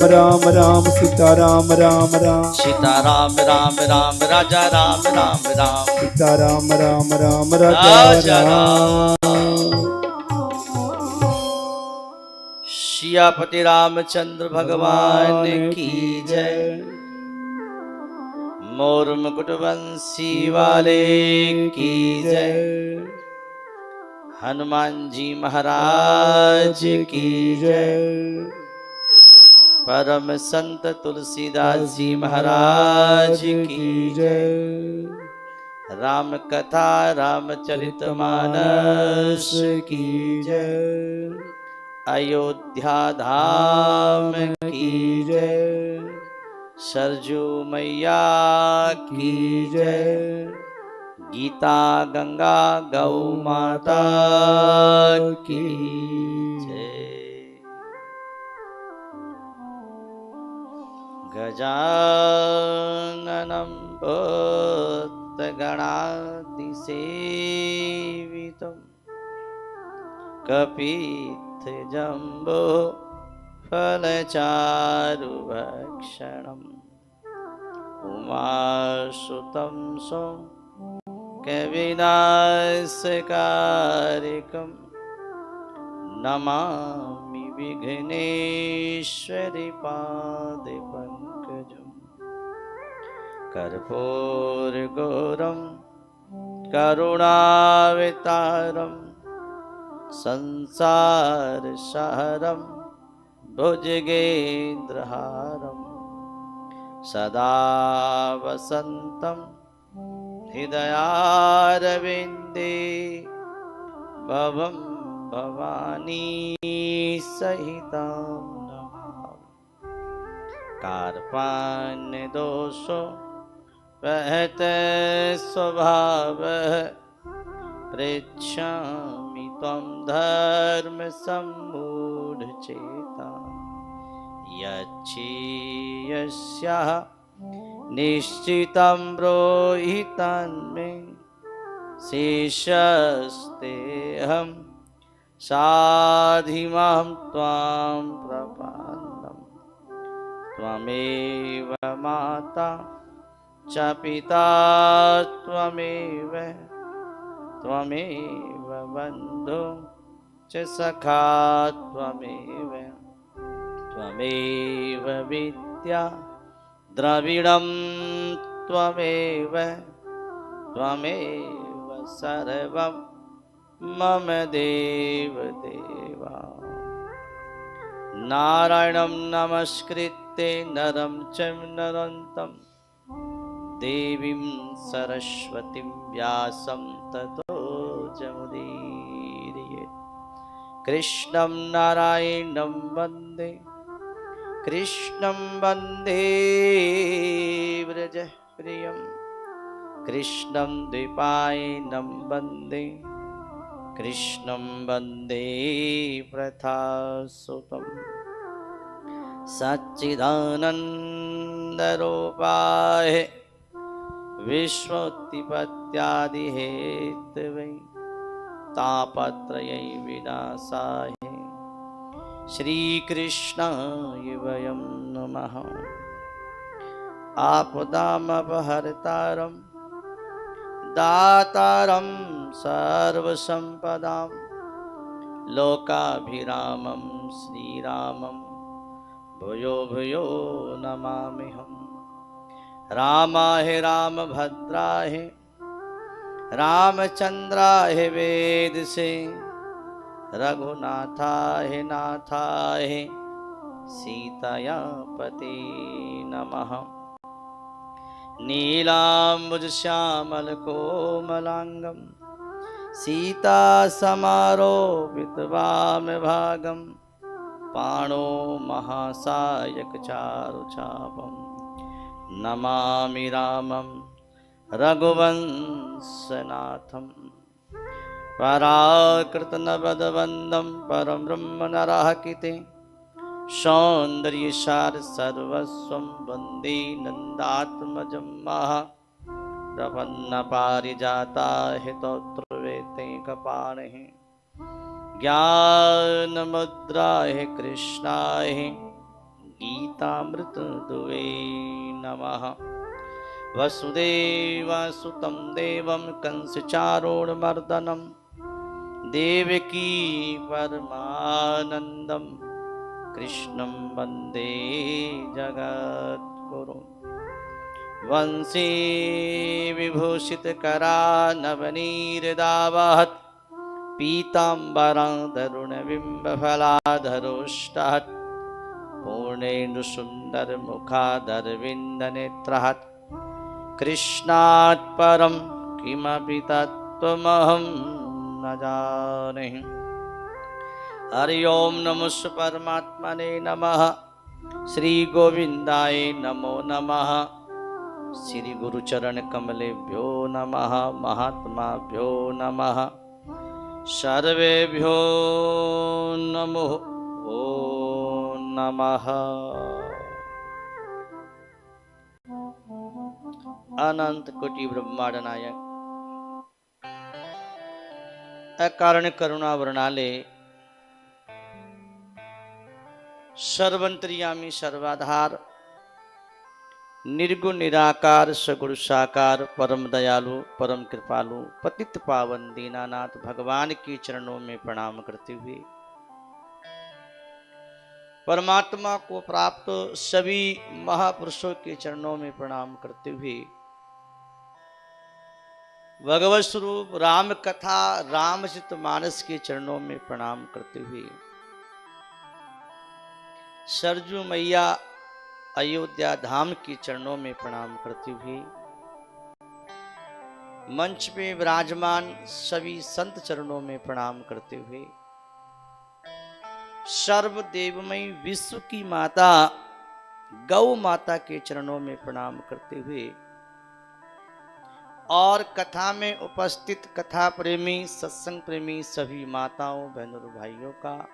राम राम सीता राम राम राम सीता राम राम राम राजा राम राम राम सीता राम राम राम राजा राम। सियापति रामचंद्र भगवान की जय। मोर मुकुट बंसी वाले की जय। हनुमान जी महाराज की जय। परम संत तुलसीदास जी महाराज की जय। राम कथा रामचरित मानस की जय। अयोध्या धाम की जय। सरजू मैया की जय। गीता गंगा गौ माता की जय। गजाननं भूतगणातिसेवितं कपित्थजम्बो फलचारुभक्षणम् उमासुतं कविनाशकारिकं नमामि विघ्नेश्वरी पादपङ्कजं। कर्पूरगौरं करुणावतारं संसारसारं भुजगेन्द्रहारं सदा वसन्तं हृदयारविन्दे भवं भवानी सहितं नमामि। कार्पण्यदोषो वहत स्वभावः पृच्छामि त्वं धर्मसम्मूढचेता यस्याः निश्चितं ब्रूहि तन्मे शेषस्तेऽहं साधिमां त्वां प्रपन्नम्। त्वमेव माता च पिता त्वमेव बन्धु च सखा त्वमेव विद्या द्रविणं त्वमेव सर्वं मम देवदेवा। नारायणं नमस्कृत्य नरं चैव नरोत्तमं देवीं सरस्वतीं व्यासं ततो जयमुदीरयेत्। कृष्णं नारायणं वन्दे व्रजप्रियं कृष्णं द्वैपायनं वन्दे प्रथासुतं। सच्चिदानन्दरूपाय विश्वोत्पत्त्यादिहेतवे तापत्रय विनाशाय श्रीकृष्णाय वयं नमः। आपदामपहर्तारं दातारं सर्वसम्पदां लोकाभिरामं श्रीरामं भूयो भूयो नमाम्यहम्। रामाय रामभद्राय रामचन्द्राय वेदसे रघुनाथाय नाथाय सीताया पते नमः। नीलाम्बुजश्यामलकोमलाङ्गं सीतासमारोपितवामभागं पाणो महासायकचारुचापं नमामि रामं रघुवंशनाथं। पराकृतनवदवन्दं परं ब्रह्म नराकिते सौन्दर्यसारसर्वस्वं वन्दे नन्दात्मजं महा। प्रपन्नपारिजाताः स्तोत्रवेत्रैकपाणिः ज्ञानमुद्राय कृष्णाय गीतामृत दुवे नमः। वसुदेवसुतं देवं कंसचारूढमर्दनं देवकी परमानन्दं कृष्णं वन्दे जगद्गुरुं। वंशी विभूषितकरानवनीरदावहत् पीताम्बरं तरुणबिम्बफलाधरोष्टहत् पूर्णेन्दुसुन्दरमुखादरविन्दनेत्रहत् कृष्णात् परं किमपि तत्त्वमहं न जाने। हरि ओम नमो परमात्मने नमः। श्री गोविंदाय नमो नमः। श्री गुरुचरण कमलेभ्यो नमः। महात्माभ्यो नमः। सर्वेभ्यो नमो नमः। अनंत कोटि ब्रह्मांड नायक अकारण करुणा वर्णाले सर्वंतर्यामी सर्वाधार निर्गुण निराकार सगुण साकार परम दयालु परम कृपालु पतित पावन दीनानाथ भगवान के चरणों में प्रणाम करते हुए परमात्मा को प्राप्त सभी महापुरुषों के चरणों में प्रणाम करते हुए भगवत स्वरूप राम कथा रामचरित मानस के चरणों में प्रणाम करते हुए सरजू मैया अयोध्या धाम के चरणों में प्रणाम करते हुए मंच पे विराजमान सभी संत चरणों में प्रणाम करते हुए सर्वदेवमयी विश्व की माता गौ माता के चरणों में प्रणाम करते हुए और कथा में उपस्थित कथा प्रेमी सत्संग प्रेमी सभी माताओं बहनों भाइयों का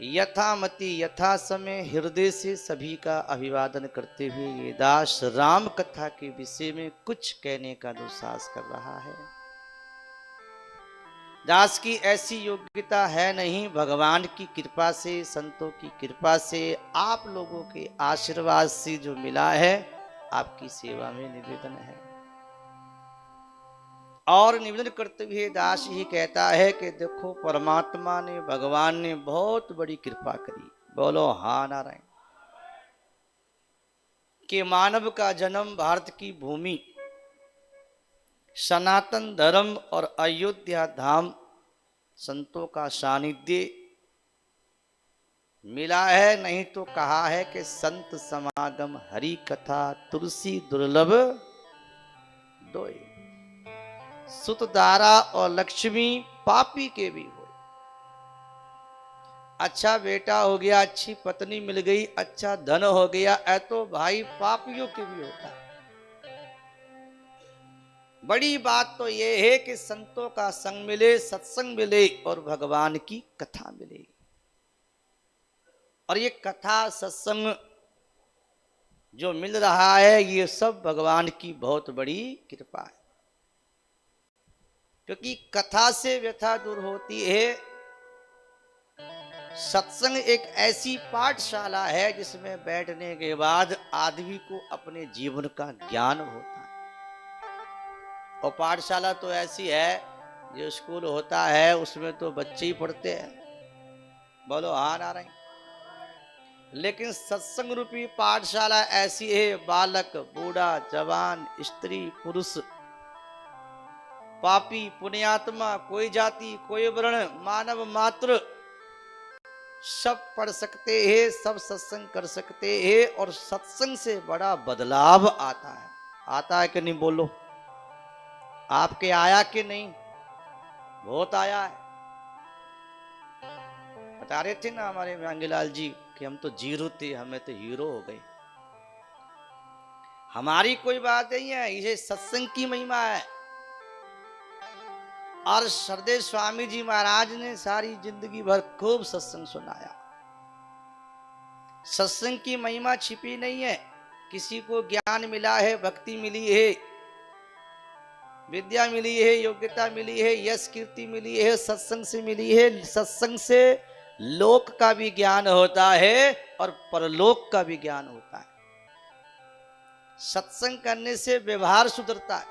यथामति यथा समय हृदय से सभी का अभिवादन करते हुए ये दास राम कथा के विषय में कुछ कहने का दुस्साहस कर रहा है। दास की ऐसी योग्यता है नहीं, भगवान की कृपा से संतों की कृपा से आप लोगों के आशीर्वाद से जो मिला है आपकी सेवा में निवेदन है। और निवेदन करते हुए दास ही कहता है कि देखो परमात्मा ने भगवान ने बहुत बड़ी कृपा करी। बोलो हाँ नारायण। कि मानव का जन्म भारत की भूमि सनातन धर्म और अयोध्या धाम संतों का सानिध्य मिला है। नहीं तो कहा है कि संत समागम हरि कथा तुलसी दुर्लभ दोए। सुत दारा और लक्ष्मी पापी के भी हो। अच्छा बेटा हो गया, अच्छी पत्नी मिल गई, अच्छा धन हो गया, ऐ तो भाई पापियों के भी होता है। बड़ी बात तो यह है कि संतों का संग मिले, सत्संग मिले और भगवान की कथा मिले। और ये कथा सत्संग जो मिल रहा है ये सब भगवान की बहुत बड़ी कृपा है। क्योंकि कथा से व्यथा दूर होती है। सत्संग एक ऐसी पाठशाला है जिसमें बैठने के बाद आदमी को अपने जीवन का ज्ञान होता है। और पाठशाला तो ऐसी है, जो स्कूल होता है उसमें तो बच्चे ही पढ़ते हैं। बोलो हाँ नारायण। लेकिन सत्संग रूपी पाठशाला ऐसी है, बालक बूढ़ा जवान स्त्री पुरुष पापी पुण्यात्मा कोई जाति कोई वर्ण मानव मात्र सब पढ़ सकते हैं, सब सत्संग कर सकते हैं। और सत्संग से बड़ा बदलाव आता है। आता है कि नहीं बोलो? आपके आया कि नहीं? बहुत आया है। बता रहे थे ना हमारे मांगीलाल जी कि हम तो जीरो थे, हमें तो हीरो हो गए। हमारी कोई बात नहीं है, इसे सत्संग की महिमा है। और सरदेव स्वामी जी महाराज ने सारी जिंदगी भर खूब सत्संग सुनाया। सत्संग की महिमा छिपी नहीं है। किसी को ज्ञान मिला है, भक्ति मिली है, विद्या मिली है, योग्यता मिली है, यश कीर्ति मिली है, सत्संग से मिली है। सत्संग से लोक का भी ज्ञान होता है और परलोक का भी ज्ञान होता है। सत्संग करने से व्यवहार सुधरता है,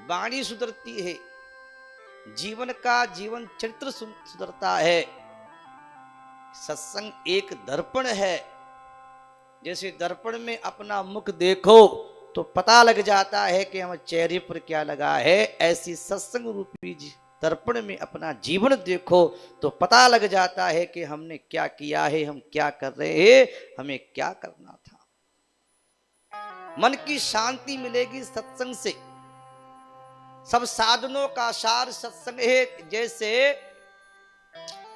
वाणी सुधरती है, जीवन चरित्र सुधरता है। सत्संग एक दर्पण है। जैसे दर्पण में अपना मुख देखो तो पता लग जाता है कि हमारे चेहरे पर क्या लगा है, ऐसी सत्संग रूपी दर्पण में अपना जीवन देखो तो पता लग जाता है कि हमने क्या किया है, हम क्या कर रहे हैं, हमें क्या करना था। मन की शांति मिलेगी सत्संग से। सब साधनों का सार सत्संग है। जैसे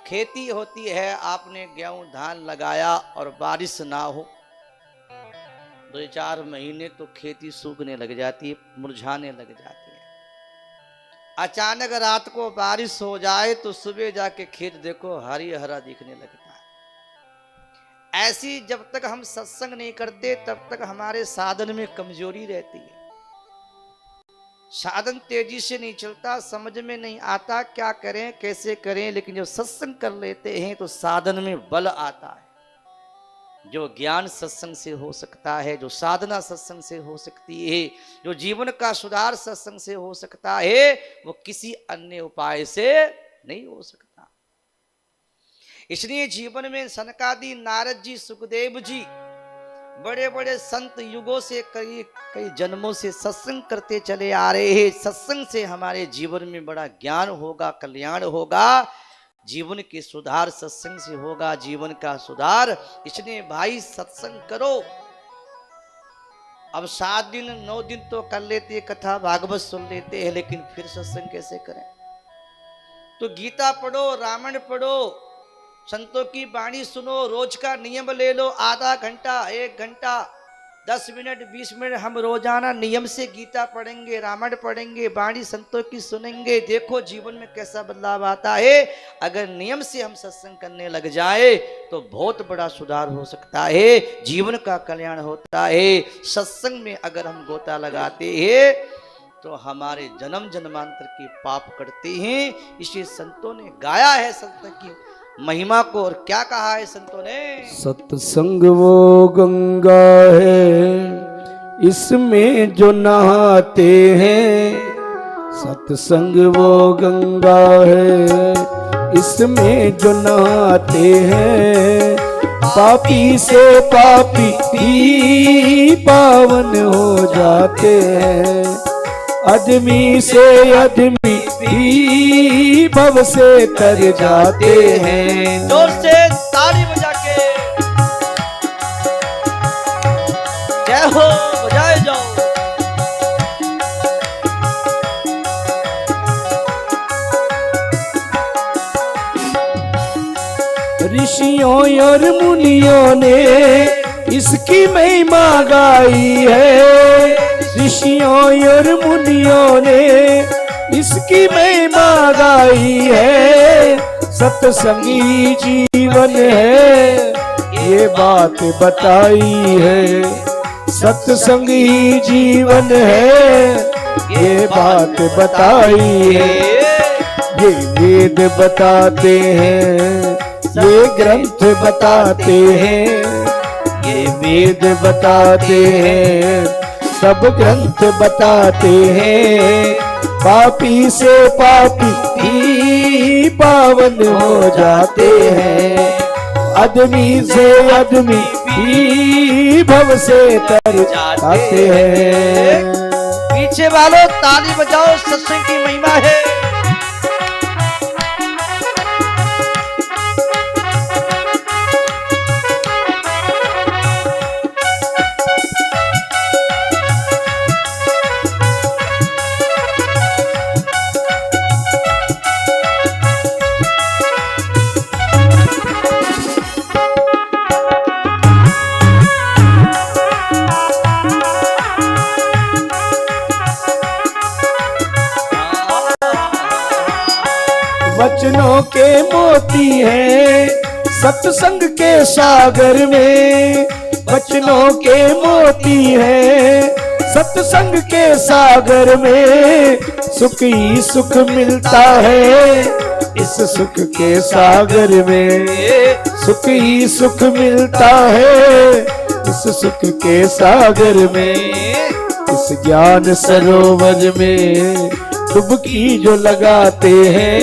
खेती होती है, आपने गेहूं धान लगाया और बारिश ना हो, 2-4 महीने तो खेती सूखने लग जाती है, मुरझाने लग जाती है। अचानक रात को बारिश हो जाए तो सुबह जाके खेत देखो हरी हरा दिखने लगता है। ऐसी जब तक हम सत्संग नहीं करते तब तक हमारे साधन में कमजोरी रहती है। साधन तेजी से नहीं चलता, समझ में नहीं आता क्या करें कैसे करें, लेकिन जब सत्संग कर लेते हैं तो साधन में बल आता है। जो ज्ञान सत्संग से हो सकता है, जो साधना सत्संग से हो सकती है, जो जीवन का सुधार सत्संग से हो सकता है, वो किसी अन्य उपाय से नहीं हो सकता। इसलिए जीवन में सनकादि, नारद जी, सुखदेव जी, बड़े बड़े संत युगों से कई जन्मों से सत्संग करते चले आ रहे हैं। सत्संग से हमारे जीवन में बड़ा ज्ञान होगा, कल्याण होगा, जीवन के सुधार सत्संग से होगा, जीवन का सुधार। इसलिए भाई सत्संग करो। अब 7 दिन 9 दिन तो कर लेते, कथा भागवत सुन लेते हैं, लेकिन फिर सत्संग कैसे करें? तो गीता पढ़ो, रामायण पढ़ो, संतों की वाणी सुनो, रोज का नियम ले लो, आधा घंटा, 1 घंटा, 10 मिनट, 20 मिनट हम रोजाना नियम से गीता पढ़ेंगे, रामायण पढ़ेंगे, वाणी संतों की सुनेंगे। देखो जीवन में कैसा बदलाव आता है। अगर नियम से हम सत्संग करने लग जाए तो बहुत बड़ा सुधार हो सकता है, जीवन का कल्याण होता है। सत्संग में अगर हम गोता लगाते हैं तो हमारे जन्म जन्मांतर के पाप कटते हैं। इसलिए संतों ने गाया है संत की महिमा को, और क्या कहा है संतों ने? सत्संग वो गंगा है, इसमें जो नहाते हैं। सत्संग वो गंगा है, इसमें जो नहाते हैं। पापी से पापी भी पावन हो जाते हैं। आदमी से आदमी भी भव से तर जाते हैं। जोर से ताली बजा के जय हो बजाए जाओ। ऋषियों और मुनियों ने इसकी महिमा गाई है। ऋषियों और मुनियों ने इसकी महिमा गाई है। सत्संगी जीवन है, ये बात बताई है। सत्संगी जीवन है, ये बात बताई है। ये वेद बताते हैं, ये ग्रंथ बताते हैं। ये वेद बताते हैं, सब ग्रंथ बताते हैं। पापी से पापी भी पावन हो जाते हैं। आदमी से आदमी भी भव से तर जाते हैं। पीछे वालों ताली बजाओ, सत्संग की महिमा है। वचनों के मोती हैं सत्संग के सागर में। वचनों के मोती हैं सत्संग के सागर में। सुख ही सुख मिलता है इस सुख के सागर में सुख ही सुख मिलता है। इस सुख के सागर में, इस ज्ञान सरोवर में डुबकी जो लगाते हैं,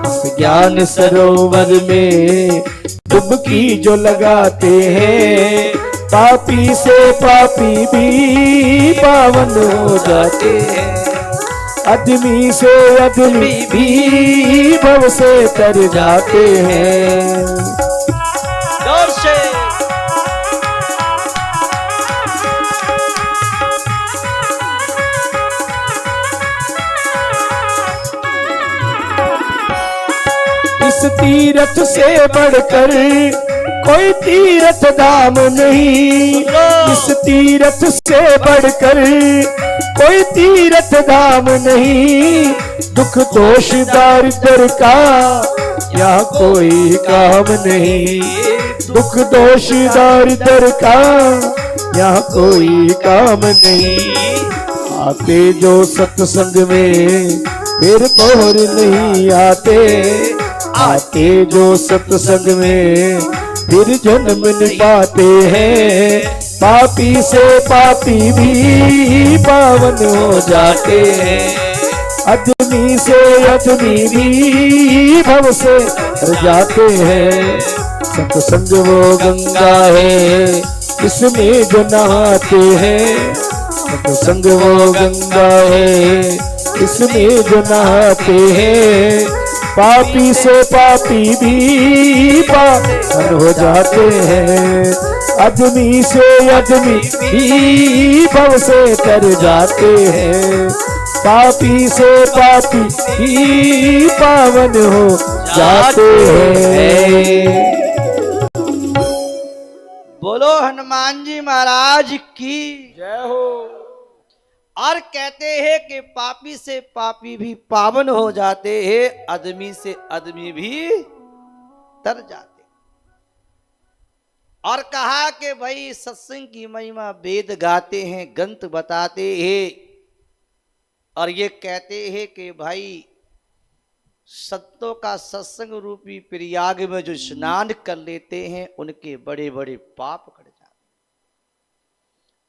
इस ज्ञान सरोवर में डुबकी जो लगाते हैं, पापी से पापी भी पावन हो जाते हैं। आदमी से आदमी भी भव से तर जाते हैं। जोर से इस तीरथ से बढ़कर कोई तीरथ धाम नहीं। इस तीरथ से बढ़कर कोई तीरथ धाम नहीं। दुख दोष दारिद्र का यहाँ कोई काम नहीं। दुख दोष दारिद्र का यहाँ कोई काम नहीं। आते जो सत्संग में फिर पौर नहीं आते। आते जो सत्संग में फिर जन्म नहीं पाते हैं। पापी से पापी भी पावन हो जाते हैं। आदमी से आदमी भी भव से तर जाते हैं। सत्संग वो गंगा है इसमें जो नहाते हैं। सत्संग वो गंगा है इसमें जो नहाते हैं। पापी से पापी भी पावन हो जाते हैं। आदमी से आदमी भी भव से तर जाते हैं। पापी से पापी भी पावन हो जाते हैं। बोलो हनुमान जी महाराज की जय हो। और कहते हैं कि पापी से पापी भी पावन हो जाते हैं, आदमी से आदमी भी तर जाते। और कहा कि भाई सत्संग की महिमा वेद गाते हैं, ग्रंथ बताते हैं, और ये कहते हैं कि भाई सत्यों का सत्संग रूपी प्रयाग में जो स्नान कर लेते हैं उनके बड़े बड़े पाप कट जाते।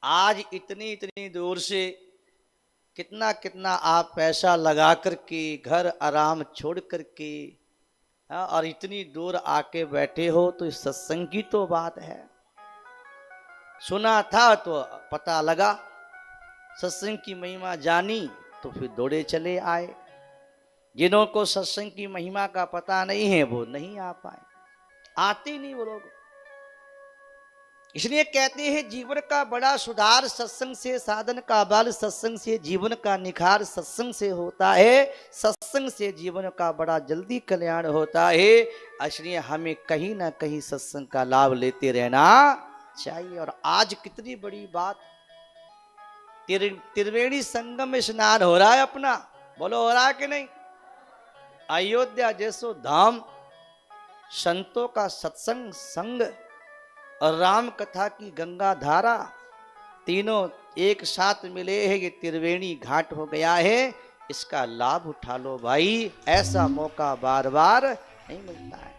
आज इतनी इतनी दूर से कितना कितना आप पैसा लगा करके घर आराम छोड़ करके और इतनी दूर आके बैठे हो, तो इस सत्संग की तो बात है। सुना था तो पता लगा, सत्संग की महिमा जानी तो फिर दौड़े चले आए। जिन्हों को सत्संग की महिमा का पता नहीं है वो नहीं आ पाए, आते नहीं वो लोग। इसलिए कहते हैं जीवन का बड़ा सुधार सत्संग से, साधन का बल सत्संग से, जीवन का निखार सत्संग से होता है। सत्संग से जीवन का बड़ा जल्दी कल्याण होता है। इसलिए हमें कहीं ना कहीं सत्संग का लाभ लेते रहना चाहिए। और आज कितनी बड़ी बात, त्रिवेणी संगम में स्नान हो रहा है अपना, बोलो हो रहा है कि नहीं। अयोध्या जैसो धाम, संतों का सत्संग संग और राम कथा की गंगा धारा, तीनों एक साथ मिले हैं। ये त्रिवेणी घाट हो गया है, इसका लाभ उठा लो भाई। ऐसा मौका बार बार नहीं मिलता है।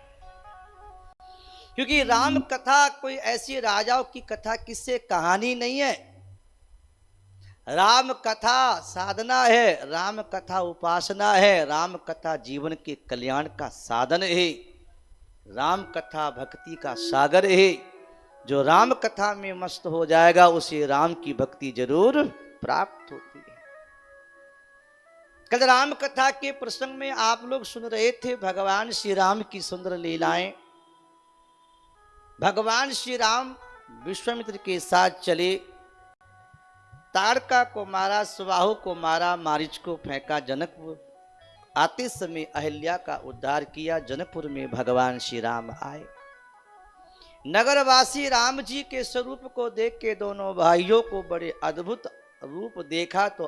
क्योंकि राम कथा कोई ऐसी राजाओं की कथा, किससे कहानी नहीं है। राम कथा साधना है, राम कथा उपासना है, राम कथा जीवन के कल्याण का साधन है, राम कथा भक्ति का सागर है। जो राम कथा में मस्त हो जाएगा उसे राम की भक्ति जरूर प्राप्त होती है। कल राम कथा के प्रसंग में आप लोग सुन रहे थे भगवान श्री राम की सुंदर लीलाएं। भगवान श्री राम विश्वामित्र के साथ चले, ताड़का को मारा, सुबाहु को मारा, मारीच को फेंका जनकपुर। आते समय अहिल्या का उद्धार किया। जनकपुर में भगवान श्री राम आए। नगरवासी राम जी के स्वरूप को देख के दोनों भाइयों को बड़े अद्भुत रूप देखा तो